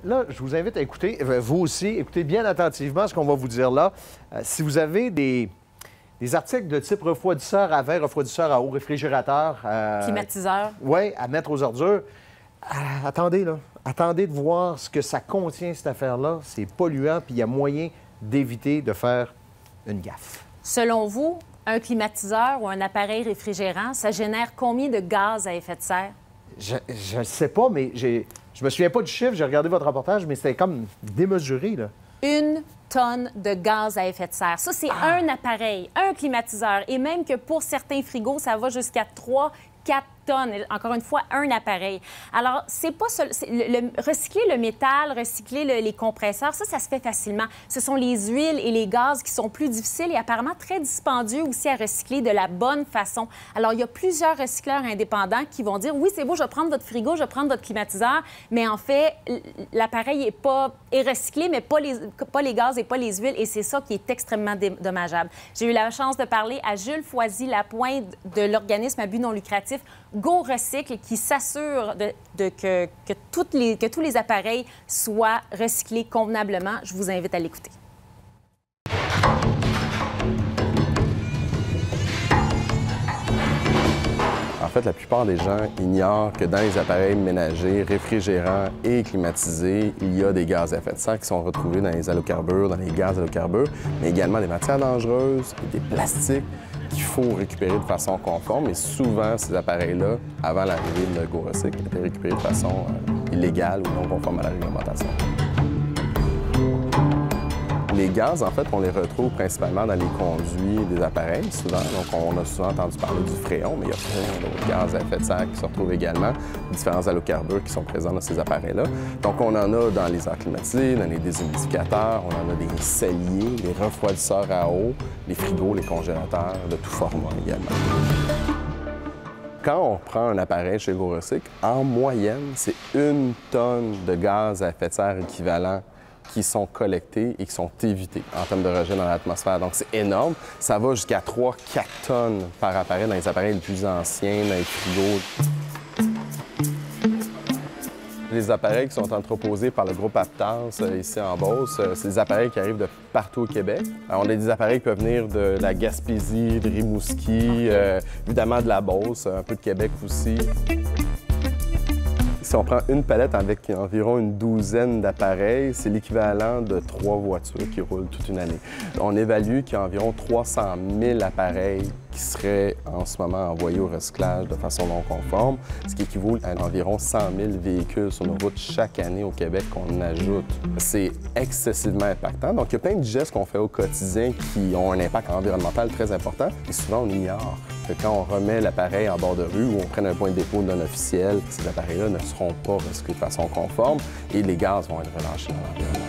Là, je vous invite à écouter, vous aussi, écoutez bien attentivement ce qu'on va vous dire là. Si vous avez des articles de type refroidisseur à vin, refroidisseur à eau, réfrigérateur... climatiseur. Oui, à mettre aux ordures. Attendez, là. Attendez de voir ce que ça contient, cette affaire-là. C'est polluant, puis il y a moyen d'éviter de faire une gaffe. Selon vous, un climatiseur ou un appareil réfrigérant, ça génère combien de gaz à effet de serre? Je ne sais pas, mais je me souviens pas du chiffre. J'ai regardé votre reportage, mais c'était comme démesuré, là. 1 tonne de gaz à effet de serre. Ça, c'est un appareil, un climatiseur. Et même que pour certains frigos, ça va jusqu'à 3, 4 tonnes. Encore une fois, un appareil. Alors, c'est pas recycler le métal, recycler les compresseurs, ça se fait facilement. Ce sont les huiles et les gaz qui sont plus difficiles et apparemment très dispendieux aussi à recycler de la bonne façon. Alors, il y a plusieurs recycleurs indépendants qui vont dire, oui, c'est beau, je vais prendre votre frigo, je vais prendre votre climatiseur, mais en fait, l'appareil est recyclé, mais pas les gaz et pas les huiles, et c'est ça qui est extrêmement dommageable. J'ai eu la chance de parler à Jules Foisy-Lapointe de l'organisme à but non lucratif GoRecycle, qui s'assure que tous les appareils soient recyclés convenablement. Je vous invite à l'écouter. En fait, la plupart des gens ignorent que dans les appareils ménagers, réfrigérants et climatisés, il y a des gaz à effet de serre qui sont retrouvés dans les halocarbures, dans les gaz halocarbures, mais également des matières dangereuses et des plastiques qu'il faut récupérer de façon conforme. Et souvent, ces appareils-là, avant l'arrivée de GoRecycle, étaient récupérés de façon illégale ou non conforme à la réglementation. Les gaz, en fait, on les retrouve principalement dans les conduits des appareils, souvent. Donc, on a souvent entendu parler du fréon, mais il y a plein d'autres gaz à effet de serre qui se retrouvent également, différents halocarbures qui sont présents dans ces appareils-là. Donc, on en a dans les airs climatisés, dans les déshumidificateurs, on en a des celliers, des refroidisseurs à eau, les frigos, les congélateurs, de tout format également. Quand on prend un appareil chez GoRecycle, en moyenne, c'est 1 tonne de gaz à effet de serre équivalent qui sont collectés et qui sont évités en termes de rejet dans l'atmosphère. Donc, c'est énorme. Ça va jusqu'à 3-4 tonnes par appareil dans les appareils les plus anciens, dans les frigos. Les appareils qui sont entreposés par le groupe Aptas ici en Beauce, c'est des appareils qui arrivent de partout au Québec. Alors, on a des appareils qui peuvent venir de la Gaspésie, de Rimouski, évidemment de la Beauce, un peu de Québec aussi. Si on prend une palette avec environ une douzaine d'appareils, c'est l'équivalent de 3 voitures qui roulent toute une année. On évalue qu'il y a environ 300 000 appareils qui seraient en ce moment envoyés au recyclage de façon non conforme, ce qui équivaut à environ 100 000 véhicules sur nos routes chaque année au Québec qu'on ajoute. C'est excessivement impactant. Donc, il y a plein de gestes qu'on fait au quotidien qui ont un impact environnemental très important et souvent on ignore que quand on remet l'appareil en bord de rue ou on prenne un point de dépôt non officiel, ces appareils-là ne seront pas recyclés de façon conforme et les gaz vont être relâchés dans l'environnement.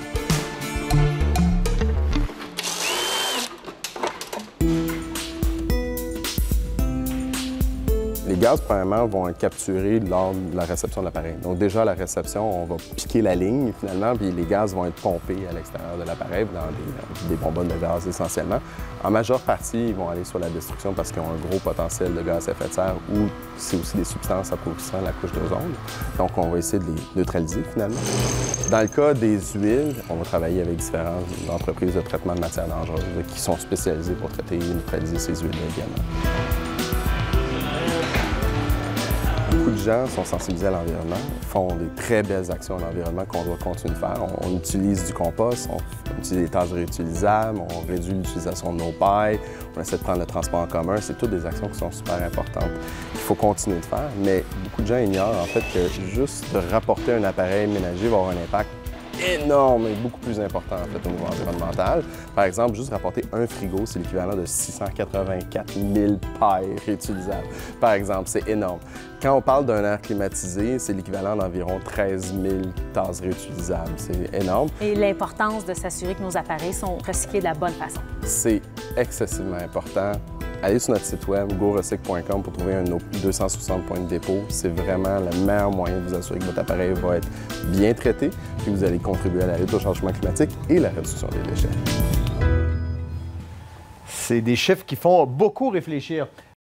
Les gaz, premièrement, vont être capturés lors de la réception de l'appareil. Donc déjà, à la réception, on va piquer la ligne, finalement, puis les gaz vont être pompés à l'extérieur de l'appareil, dans des bonbonnes de gaz essentiellement. En majeure partie, ils vont aller sur la destruction parce qu'ils ont un gros potentiel de gaz à effet de serre ou c'est aussi des substances appauvrissant la couche d'ozone. Donc, on va essayer de les neutraliser, finalement. Dans le cas des huiles, on va travailler avec différentes entreprises de traitement de matières dangereuses qui sont spécialisées pour traiter et neutraliser ces huiles-là également. Beaucoup de gens sont sensibilisés à l'environnement, font des très belles actions à l'environnement qu'on doit continuer de faire. On utilise du compost, on utilise des tasses réutilisables, on réduit l'utilisation de nos pailles, on essaie de prendre le transport en commun. C'est toutes des actions qui sont super importantes qu'il faut continuer de faire. Mais beaucoup de gens ignorent en fait que juste de rapporter un appareil ménager va avoir un impact énorme et beaucoup plus important en fait au niveau environnemental. Par exemple, juste rapporter un frigo, c'est l'équivalent de 684 000 pailles réutilisables. Par exemple, c'est énorme. Quand on parle d'un air climatisé, c'est l'équivalent d'environ 13 000 tasses réutilisables. C'est énorme. Et l'importance de s'assurer que nos appareils sont recyclés de la bonne façon. C'est excessivement important. Allez sur notre site web, gorecycle.com, pour trouver un de nos 260 points de dépôt. C'est vraiment le meilleur moyen de vous assurer que votre appareil va être bien traité, puis vous allez contribuer à la lutte au changement climatique et la réduction des déchets. C'est des chiffres qui font beaucoup réfléchir.